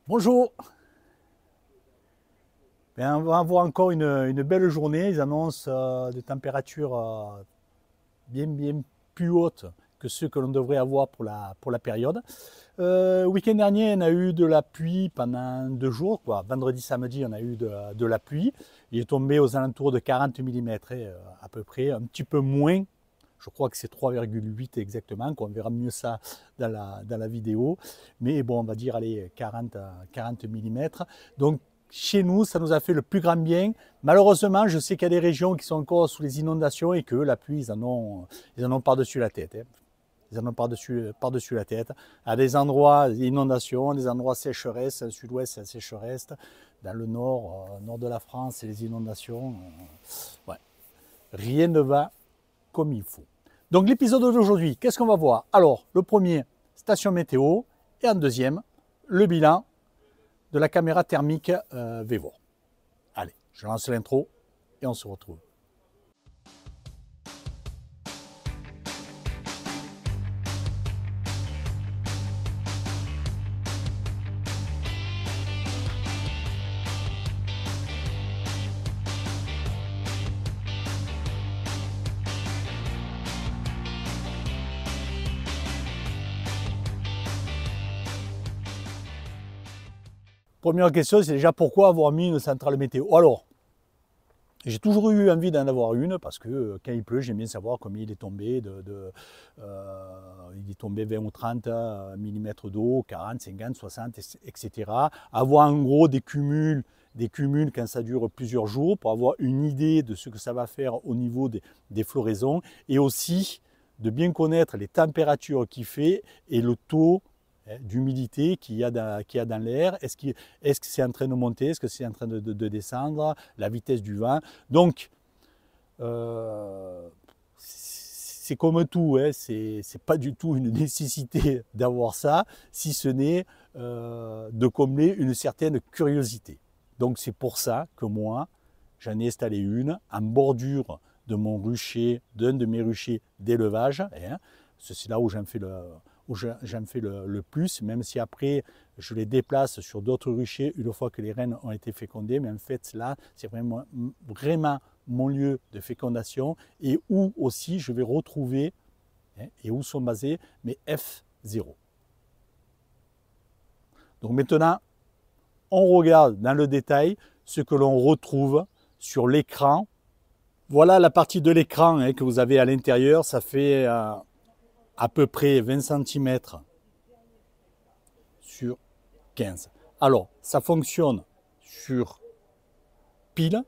Bonjour. On va avoir encore une belle journée. Ils annoncent des températures bien plus hautes que ceux que l'on devrait avoir pour la période. Week-end dernier, on a eu de la pluie pendant 2 jours. Quoi. Vendredi, samedi, on a eu de la pluie. Il est tombé aux alentours de 40 mm à peu près, un petit peu moins. Je crois que c'est 3,8 exactement, qu'on verra mieux ça dans la vidéo. Mais bon, on va dire, allez, 40 mm. Donc, chez nous, ça nous a fait le plus grand bien. Malheureusement, je sais qu'il y a des régions qui sont encore sous les inondations et que la pluie, ils en ont par-dessus la tête. Hein. Ils en ont par-dessus la tête. À des endroits, inondations, des endroits sécheresse, sud-ouest, sécheresse. Dans le nord, nord de la France, c'est les inondations. Ouais. Rien ne va comme il faut. Donc l'épisode d'aujourd'hui, qu'est-ce qu'on va voir? Alors, le premier, station météo, et en deuxième, le bilan de la caméra thermique Vevo. Allez, je lance l'intro et on se retrouve. Première question, c'est déjà pourquoi avoir mis une centrale météo? Alors, j'ai toujours eu envie d'en avoir une parce que quand il pleut, j'aime bien savoir combien il est tombé. Il est tombé 20 ou 30 mm d'eau, 40, 50, 60, etc. Avoir en gros des cumuls quand ça dure plusieurs jours pour avoir une idée de ce que ça va faire au niveau des floraisons et aussi de bien connaître les températures qu'il fait et le taux d'humidité qu'il y a dans l'air. Est-ce que c'est en train de monter? Est-ce que c'est en train de descendre? La vitesse du vent. Donc, c'est comme tout, hein, c'est pas du tout une nécessité d'avoir ça, si ce n'est de combler une certaine curiosité. Donc c'est pour ça que moi, j'en ai installé une en bordure de mon rucher, d'un de mes ruchers d'élevage. Hein. C'est là où j'en fais le plus, même si après je les déplace sur d'autres ruchers une fois que les reines ont été fécondées. Mais en fait, là, c'est vraiment mon lieu de fécondation et où aussi je vais retrouver et où sont basés mes F0. Donc maintenant, on regarde dans le détail ce que l'on retrouve sur l'écran. Voilà la partie de l'écran que vous avez à l'intérieur. Ça fait à peu près 20 cm sur 15. Alors, ça fonctionne sur pile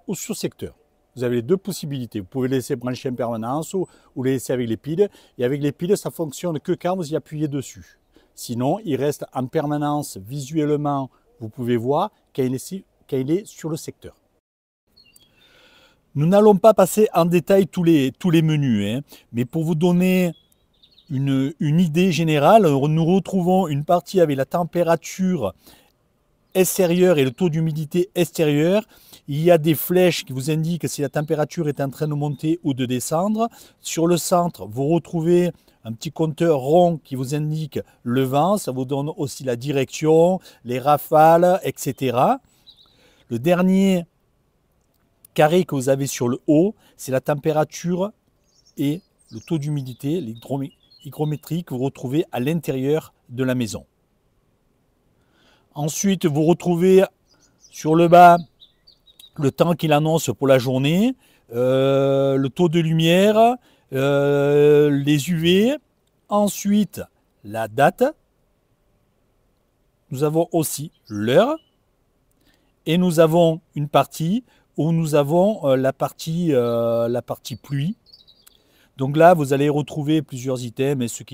ou sur secteur. Vous avez les deux possibilités. Vous pouvez laisser brancher en permanence ou les laisser avec les piles. Et avec les piles, ça fonctionne que quand vous y appuyez dessus. Sinon, il reste en permanence visuellement, vous pouvez voir quand il est sur le secteur. Nous n'allons pas passer en détail tous les menus, hein, mais pour vous donner une idée générale, nous retrouvons une partie avec la température extérieure et le taux d'humidité extérieur. Il y a des flèches qui vous indiquent si la température est en train de monter ou de descendre. Sur le centre, vous retrouvez un petit compteur rond qui vous indique le vent. Ça vous donne aussi la direction, les rafales, etc. Le dernier carré que vous avez sur le haut, c'est la température et le taux d'humidité, l'hygrométrie que vous retrouvez à l'intérieur de la maison. Ensuite, vous retrouvez sur le bas le temps qu'il annonce pour la journée, le taux de lumière, les UV. Ensuite, la date. Nous avons aussi l'heure. Et nous avons une partie où nous avons la partie pluie. Donc là, vous allez retrouver plusieurs items, ce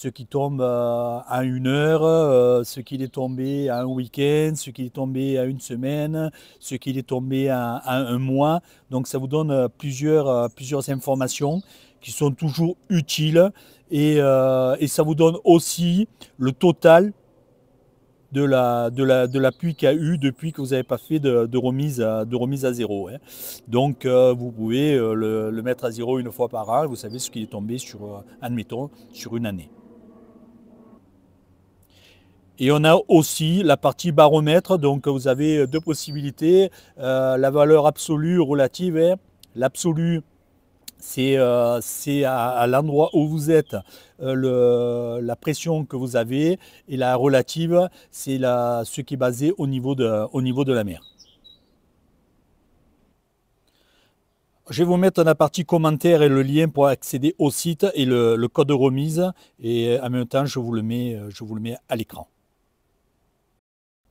qui tombe à 1 heure, ce qui est tombé à un week-end, ce qui est tombé à une semaine, ce qui est tombé à un mois. Donc ça vous donne plusieurs informations qui sont toujours utiles et ça vous donne aussi le total de la pluie qu'il y a eu depuis que vous n'avez pas fait de remise à zéro. Hein. Donc vous pouvez le mettre à zéro une fois par an et vous savez ce qui est tombé sur, admettons, sur une année. Et on a aussi la partie baromètre, donc vous avez deux possibilités, la valeur absolue relative. Hein. L'absolu, c'est à l'endroit où vous êtes la pression que vous avez, et la relative, c'est ce qui est basé au niveau de la mer. Je vais vous mettre dans la partie commentaires et le lien pour accéder au site et le code de remise, et en même temps je vous le mets à l'écran.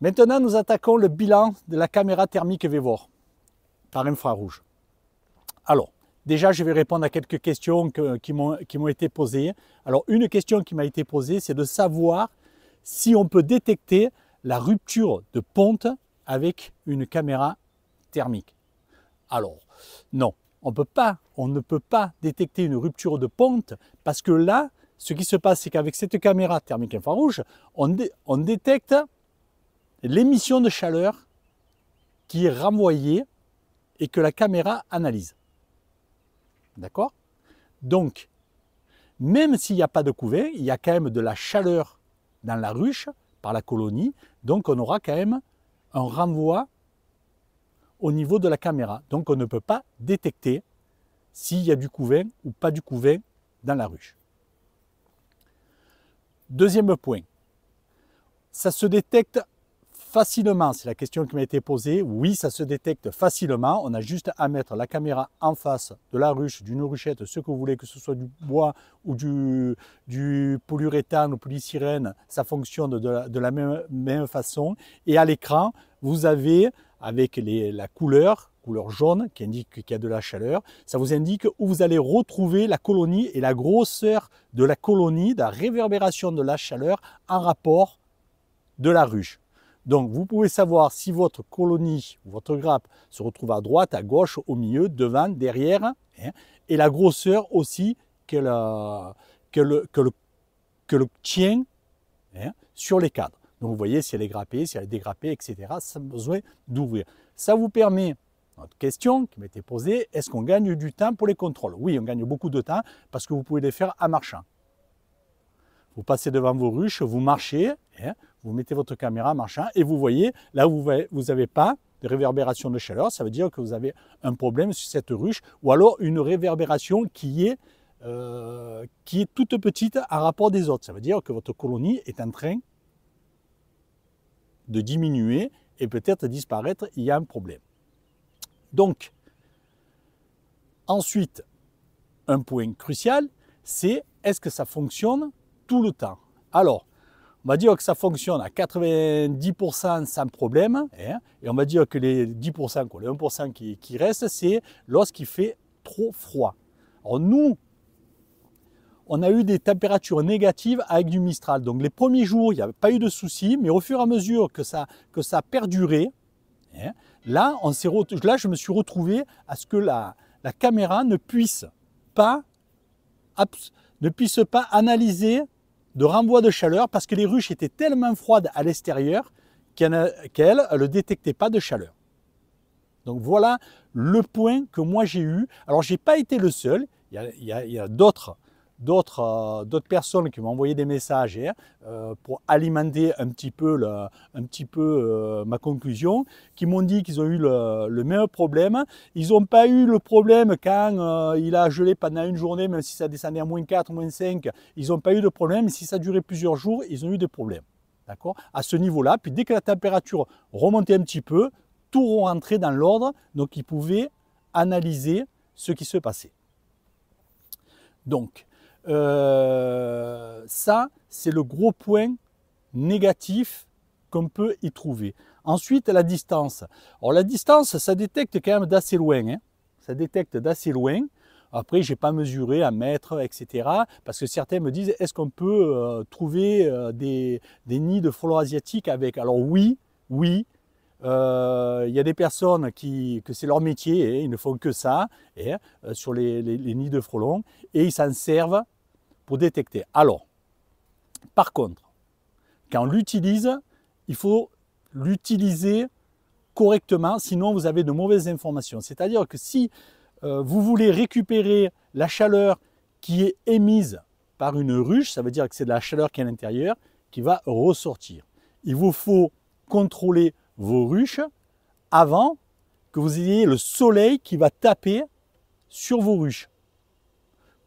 Maintenant, nous attaquons le bilan de la caméra thermique Vevor par infrarouge. Alors, déjà, je vais répondre à quelques questions qui m'ont été posées. Alors, une question qui m'a été posée, c'est de savoir si on peut détecter la rupture de ponte avec une caméra thermique. Alors, non, on ne peut pas détecter une rupture de ponte, parce que là, ce qui se passe, c'est qu'avec cette caméra thermique infrarouge, on détecte l'émission de chaleur qui est renvoyée et que la caméra analyse. D'accord? Donc, même s'il n'y a pas de couvain, il y a quand même de la chaleur dans la ruche par la colonie, donc on aura quand même un renvoi au niveau de la caméra. Donc on ne peut pas détecter s'il y a du couvain ou pas du couvain dans la ruche. Deuxième point, ça se détecte facilement, c'est la question qui m'a été posée. Oui, ça se détecte facilement. On a juste à mettre la caméra en face de la ruche, d'une ruchette, ce que vous voulez, que ce soit du bois ou du polyuréthane ou polystyrène, ça fonctionne de la même façon. Et à l'écran, vous avez, avec la couleur jaune qui indique qu'il y a de la chaleur, ça vous indique où vous allez retrouver la colonie et la grosseur de la colonie, de la réverbération de la chaleur en rapport de la ruche. Donc vous pouvez savoir si votre colonie, votre grappe se retrouve à droite, à gauche, au milieu, devant, derrière, hein, et la grosseur aussi qu'elle tient, hein, sur les cadres. Donc vous voyez si elle est grappée, si elle est dégrappée, etc. Ça a besoin d'ouvrir. Ça vous permet, notre question qui m'a été posée, est-ce qu'on gagne du temps pour les contrôles? Oui, on gagne beaucoup de temps parce que vous pouvez les faire en marchant. Vous passez devant vos ruches, vous marchez, hein, vous mettez votre caméra en marchant et vous voyez, là où vous n'avez pas de réverbération de chaleur, ça veut dire que vous avez un problème sur cette ruche, ou alors une réverbération qui est toute petite en rapport des autres. Ça veut dire que votre colonie est en train de diminuer et peut-être disparaître, il y a un problème. Donc, ensuite, un point crucial, c'est est-ce que ça fonctionne tout le temps? Alors, on va dire que ça fonctionne à 90% sans problème, hein, et on va dire que les 10%, les 1% qui restent, c'est lorsqu'il fait trop froid. Alors nous, on a eu des températures négatives avec du Mistral. Donc les premiers jours, il n'y avait pas eu de soucis, mais au fur et à mesure que ça a perduré, hein, là, je me suis retrouvé à ce que la caméra ne puisse pas analyser de renvoi de chaleur, parce que les ruches étaient tellement froides à l'extérieur qu'elle ne détectait pas de chaleur. Donc voilà le point que moi j'ai eu. Alors j'ai pas été le seul, il y a d'autres personnes qui m'ont envoyé des messages, hein, pour alimenter un petit peu ma conclusion, qui m'ont dit qu'ils ont eu le même problème. Ils n'ont pas eu le problème quand il a gelé pendant une journée, même si ça descendait à -4, -5, ils n'ont pas eu de problème. Si ça durait plusieurs jours, ils ont eu des problèmes. D'accord? À ce niveau-là, puis dès que la température remontait un petit peu, tout rentrait dans l'ordre, donc ils pouvaient analyser ce qui se passait. Donc, ça, c'est le gros point négatif qu'on peut y trouver. Ensuite, la distance. Alors la distance, ça détecte quand même d'assez loin, hein. Ça détecte d'assez loin. Après, je n'ai pas mesuré à mètres, etc. Parce que certains me disent, est-ce qu'on peut trouver des nids de frelons asiatiques avec? Alors oui. Il y a des personnes que c'est leur métier, hein, ils ne font que ça, hein, sur les nids de frelons, et ils s'en servent pour détecter. Alors, par contre, quand on l'utilise, il faut l'utiliser correctement, sinon vous avez de mauvaises informations. C'est-à-dire que si vous voulez récupérer la chaleur qui est émise par une ruche, ça veut dire que c'est de la chaleur qui est à l'intérieur, qui va ressortir. il vous faut contrôler vos ruches avant que vous ayez le soleil qui va taper sur vos ruches.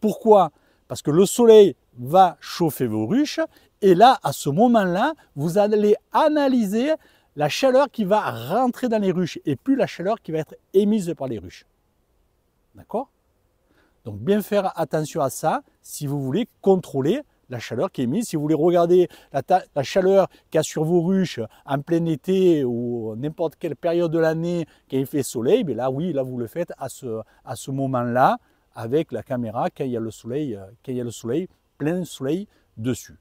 Pourquoi? Parce que le soleil va chauffer vos ruches et là, à ce moment-là, vous allez analyser la chaleur qui va rentrer dans les ruches et plus la chaleur qui va être émise par les ruches. D'accord? Donc bien faire attention à ça si vous voulez contrôler la chaleur qui est émise. Si vous voulez regarder la chaleur qu'il y a sur vos ruches en plein été ou n'importe quelle période de l'année quand il fait soleil, bien là oui, là vous le faites à ce moment-là avec la caméra quand il y a le soleil, plein soleil dessus.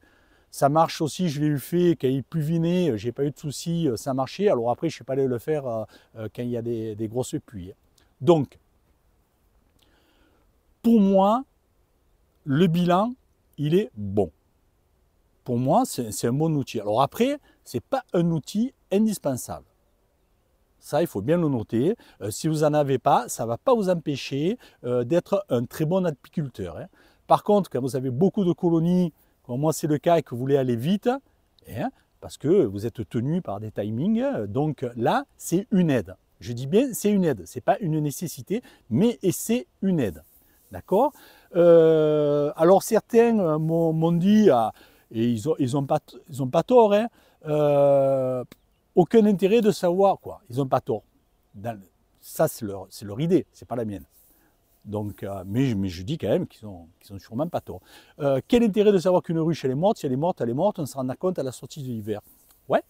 Ça marche aussi, je l'ai fait quand il pluvinait, j'ai pas eu de soucis, ça marchait. Alors après, je ne suis pas allé le faire quand il y a des grosses pluies. Donc, pour moi, le bilan, il est bon. Pour moi, c'est un bon outil. Alors après, ce n'est pas un outil indispensable. Ça, il faut bien le noter. Si vous n'en avez pas, ça ne va pas vous empêcher d'être un très bon apiculteur. Hein. Par contre, quand vous avez beaucoup de colonies, comme moi c'est le cas, et que vous voulez aller vite, hein, parce que vous êtes tenu par des timings, donc là, c'est une aide. Je dis bien, c'est une aide. Ce n'est pas une nécessité, mais c'est une aide. D'accord? Alors certains m'ont dit, et ils ont pas tort, hein, aucun intérêt de savoir quoi. Ils n'ont pas tort. Ça, c'est leur idée, c'est pas la mienne. Donc, mais je dis quand même qu'ils ont sûrement pas tort. Quel intérêt de savoir qu'une ruche elle est morte? Si elle est morte, on se rend compte à la sortie de l'hiver. Ouais,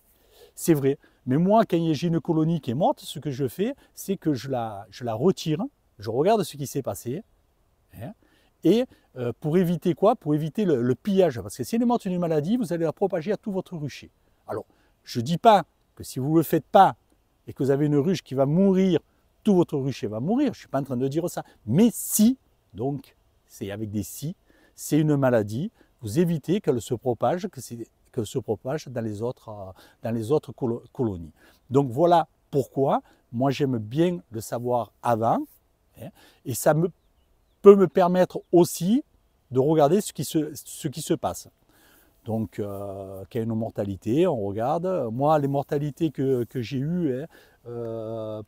c'est vrai. Mais moi, quand j'ai une colonie qui est morte, ce que je fais, c'est que je la retire, je regarde ce qui s'est passé. Hein, et pour éviter quoi? Pour éviter le pillage. Parce que si elle est morte d'une maladie, vous allez la propager à tout votre rucher. Alors, je ne dis pas que si vous ne le faites pas et que vous avez une ruche qui va mourir, tout votre rucher va mourir. Je ne suis pas en train de dire ça. Mais si, donc, c'est avec des si, c'est une maladie, vous évitez qu'elle se propage, qu'elle se propage dans les autres colonies. Donc voilà pourquoi moi j'aime bien le savoir avant. Hein, et ça peut me permettre aussi de regarder ce qui se passe. Donc, qu'il y a une mortalité, on regarde. Moi, les mortalités que j'ai eues, hein,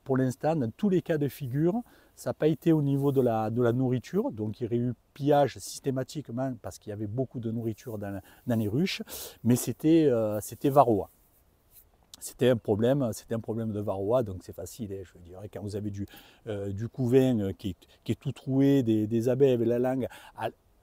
pour l'instant, dans tous les cas de figure, ça n'a pas été au niveau de la nourriture. Donc, il y aurait eu pillage systématiquement parce qu'il y avait beaucoup de nourriture dans les ruches. Mais c'était varroa. C'était un problème de varroa, donc c'est facile. Hein, je veux dire, quand vous avez du couvain qui est tout troué, des abeilles avec la langue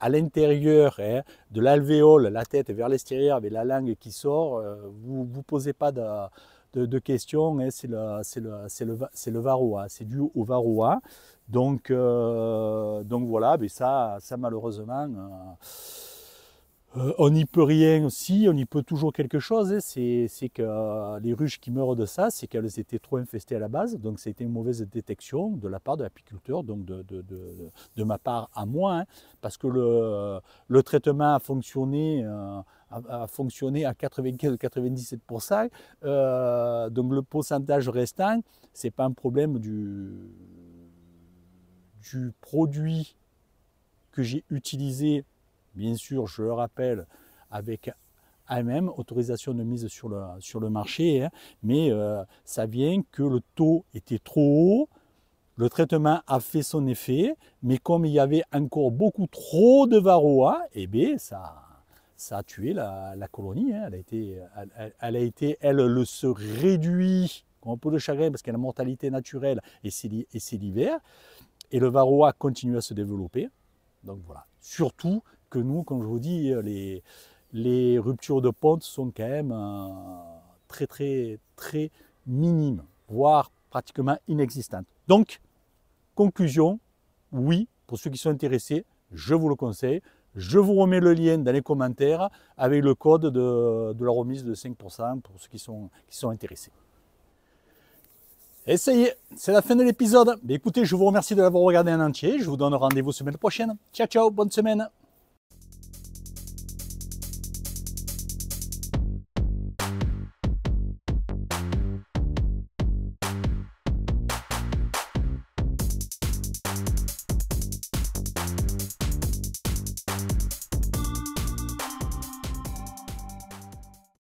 à l'intérieur, hein, de l'alvéole, la tête vers l'extérieur avec la langue qui sort, vous ne posez pas de questions, hein, c'est le varroa, c'est dû au varroa. Donc voilà, mais ça malheureusement... on n'y peut rien aussi, on y peut toujours quelque chose, hein. C'est que les ruches qui meurent de ça, c'est qu'elles étaient trop infestées à la base, donc c'était une mauvaise détection de la part de l'apiculteur, donc de ma part à moi, hein, parce que le traitement a fonctionné à 95-97%, donc le pourcentage restant, c'est pas un problème du produit que j'ai utilisé. Bien sûr, je le rappelle, avec AMM, autorisation de mise sur le marché, hein, mais ça vient que le taux était trop haut, le traitement a fait son effet, mais comme il y avait encore beaucoup trop de varroa, eh bien, ça a tué la colonie. Hein. Elle se réduit comme un peu de chagrin parce qu'elle a une mortalité naturelle et c'est l'hiver, et le varroa continue à se développer. Donc voilà, surtout que nous, comme je vous dis, les ruptures de ponte sont quand même très minimes, voire pratiquement inexistantes. Donc, conclusion, oui, pour ceux qui sont intéressés, je vous le conseille. Je vous remets le lien dans les commentaires avec le code de la remise de 5% pour ceux qui sont intéressés. Et ça y est, c'est la fin de l'épisode. Écoutez, je vous remercie de l'avoir regardé en entier. Je vous donne rendez-vous semaine prochaine. Ciao, ciao, bonne semaine.